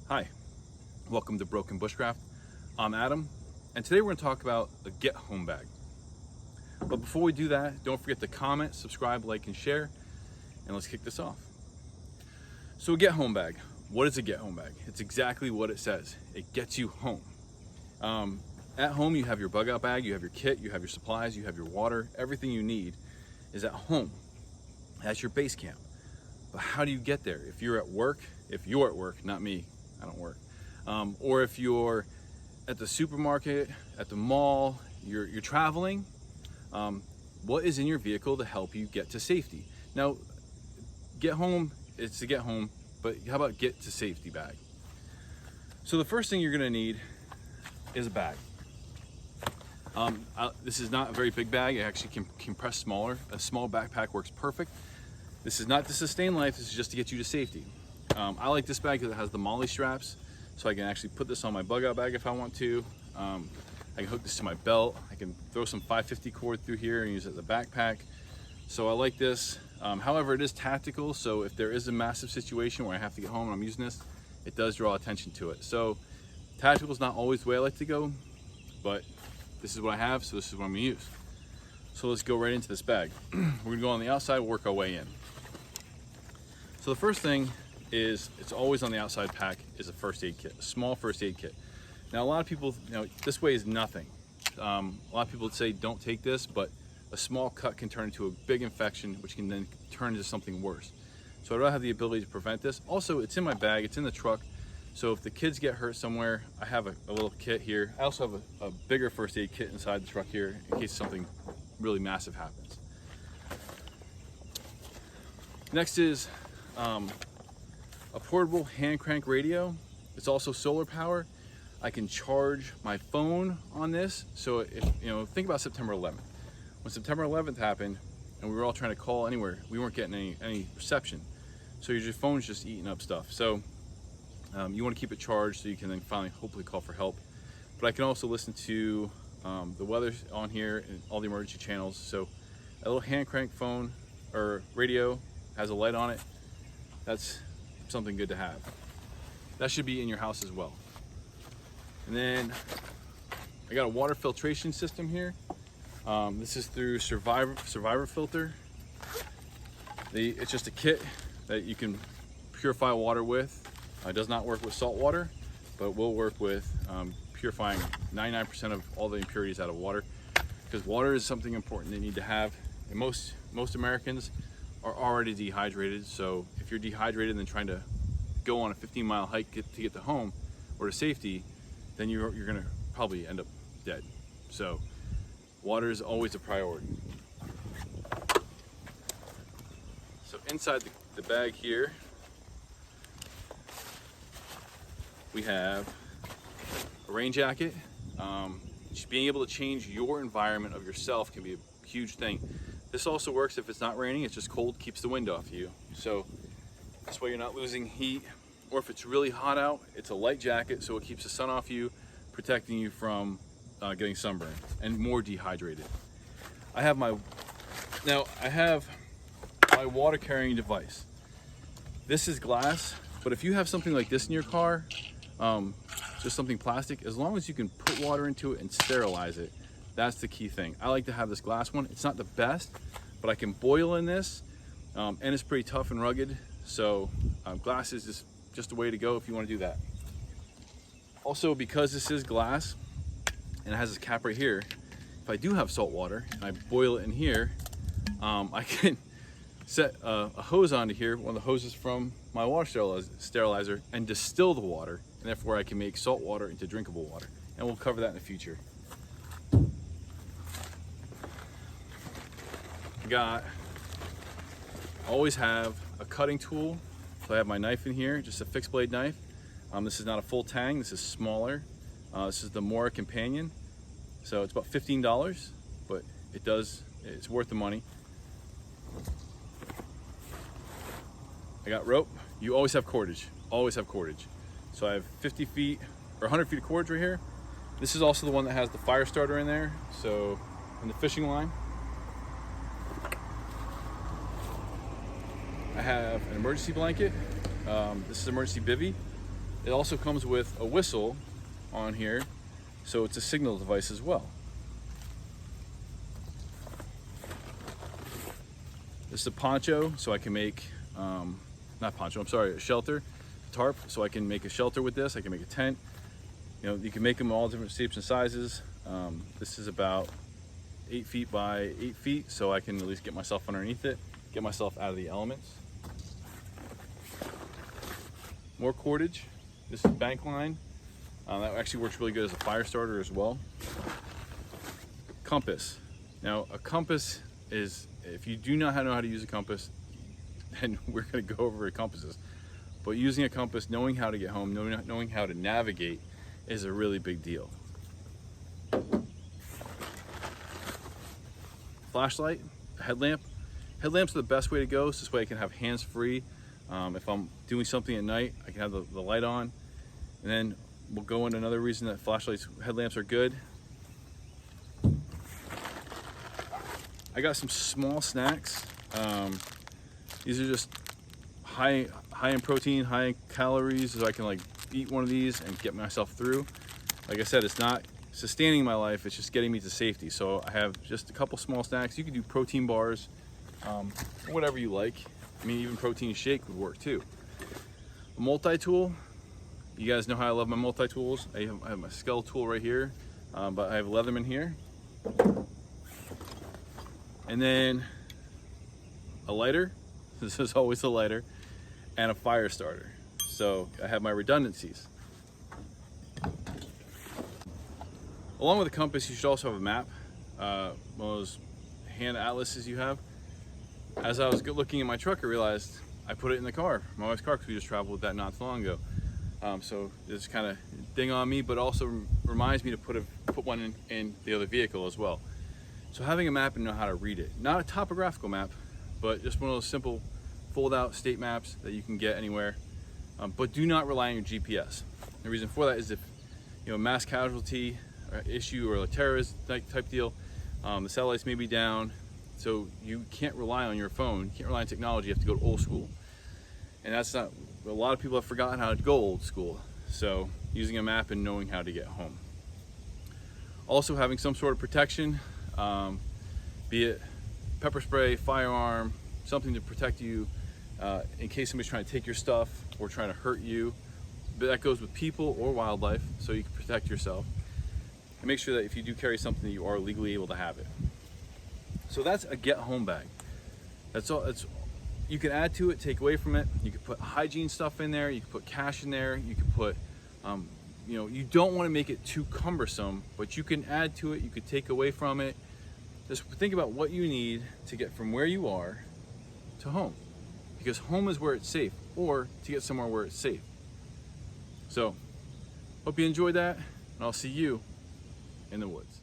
Hi, welcome to Broken Bushcraft. I'm Adam, and today we're going to talk about a get home bag. But before we do that, don't forget to comment, subscribe, like, and share, and let's kick this off. So a get home bag. What is a get home bag? It's exactly what it says. It gets you home. At home, you have your bug out bag, you have your kit, you have your supplies, you have your water. Everything you need is at home. That's your base camp. But how do you get there? If you're at work, not me, I don't work. Or if you're at the supermarket, at the mall, you're traveling, what is in your vehicle to help you get to safety? Now, get home, it's to get home, but how about get to safety bag? So the first thing you're gonna need is a bag. This is not a very big bag. It actually can compress smaller. A small backpack works perfect. This is not to sustain life, this is just to get you to safety. I like this bag because it has the molly straps, so I can actually put this on my bug out bag if I want to. I can hook this to my belt. I can throw some 550 cord through here and use it as a backpack. So I like this. However, it is tactical, so if there is a massive situation where I have to get home and I'm using this, it does draw attention to it. So tactical is not always the way I like to go, but this is what I have, so this is what I'm gonna use. So let's go right into this bag. We're gonna go on the outside, work our way in. So the first thing is, it's always on the outside pack, is a first aid kit, a small first aid kit. Now a lot of people, this weighs nothing. A lot of people say don't take this, but a small cut can turn into a big infection, which can then turn into something worse. So I don't have the ability to prevent this. Also, it's in my bag, it's in the truck. So if the kids get hurt somewhere, I have a little kit here. I also have a bigger first aid kit inside the truck here in case something really massive happens. Next is a portable hand crank radio. It's also solar power. I can charge my phone on this. So if think about September 11th. When September 11th happened and we were all trying to call anywhere, we weren't getting any reception. So your phone's just eating up stuff. So you want to keep it charged so you can then finally hopefully call for help. But I can also listen to the weather on here and all the emergency channels. So a little hand crank phone or radio has a light on it. That's something good to have. That should be in your house as well. And then I got a water filtration system here. This is through Survivor Filter. It's just a kit that you can purify water with. It does not work with salt water, but will work with purifying 99% of all the impurities out of water, because water is something important they need to have. And most Americans are already dehydrated, so if you're dehydrated and then trying to go on a 15-mile hike to get to home or to safety, then you're gonna probably end up dead. So water is always a priority. So inside the bag here, we have a rain jacket. Just being able to change your environment of yourself can be a huge thing. This also works if it's not raining, it's just cold, keeps the wind off you. So this way you're not losing heat. Or if it's really hot out, it's a light jacket, so it keeps the sun off you, protecting you from getting sunburned and more dehydrated. I have my water carrying device. This is glass, but if you have something like this in your car, just something plastic, as long as you can put water into it and sterilize it, that's the key thing. I like to have this glass one. It's not the best, but I can boil in this, and it's pretty tough and rugged. So glass is just a way to go if you want to do that. Also, because this is glass and it has this cap right here, if I do have salt water and I boil it in here, I can set a hose onto here, one of the hoses from my water sterilizer, and distill the water, and therefore I can make salt water into drinkable water. And we'll cover that in the future. Always have a cutting tool. So I have my knife in here, just a fixed blade knife. This is not a full tang, this is smaller. This is the Mora Companion. So it's about $15, but it's worth the money. I got rope. You always have cordage, always have cordage. So I have 50 feet or 100 feet of cordage right here. This is also the one that has the fire starter in there. So, and the fishing line. I have an emergency blanket. This is emergency bivy. It also comes with a whistle on here, so it's a signal device as well. This is a poncho, so I can make, not poncho, I'm sorry, a shelter, tarp, so I can make a shelter with this. I can make a tent. You know, you can make them all different shapes and sizes. This is about 8 feet by 8 feet, so I can at least get myself underneath it, get myself out of the elements. More cordage. This is bank line. That actually works really good as a fire starter as well. Compass. Now, a compass is, if you do not know how to use a compass, then we're going to go over compasses. But using a compass, knowing how to get home, knowing how to navigate is a really big deal. Flashlight, headlamp. Headlamps are the best way to go, so this way I can have hands free. If I'm doing something at night, I can have the light on. And then we'll go into another reason that headlamps are good. I got some small snacks. These are just high in protein, high in calories, so I can like eat one of these and get myself through. Like I said, it's not sustaining my life, it's just getting me to safety. So I have just a couple small snacks. You can do protein bars, whatever you like. I mean, even protein shake would work too. A multi-tool. You guys know how I love my multi-tools. I have my scale tool right here, but I have Leatherman here. And then a lighter. This is always a lighter. And a fire starter. So I have my redundancies. Along with a compass, you should also have a map. One of those hand atlases you have. As I was looking in my truck, I realized I put it in the car, my wife's car, because we just traveled with that not so long ago. So it's kind of ding on me, but also reminds me to put one in the other vehicle as well. So having a map and know how to read it. Not a topographical map, but just one of those simple fold-out state maps that you can get anywhere. But do not rely on your GPS. The reason for that is if a mass casualty issue or a terrorist type deal, the satellites may be down, so you can't rely on your phone, you can't rely on technology, you have to go to old school. And that's not, a lot of people have forgotten how to go old school. So using a map and knowing how to get home. Also having some sort of protection, be it pepper spray, firearm, something to protect you in case somebody's trying to take your stuff or trying to hurt you. But that goes with people or wildlife, so you can protect yourself. And make sure that if you do carry something, that you are legally able to have it. So that's a get home bag. That's all. You can add to it, take away from it. You can put hygiene stuff in there. You can put cash in there. You can put, you don't want to make it too cumbersome, but you can add to it. You could take away from it. Just think about what you need to get from where you are to home, because home is where it's safe, or to get somewhere where it's safe. So, hope you enjoyed that, and I'll see you in the woods.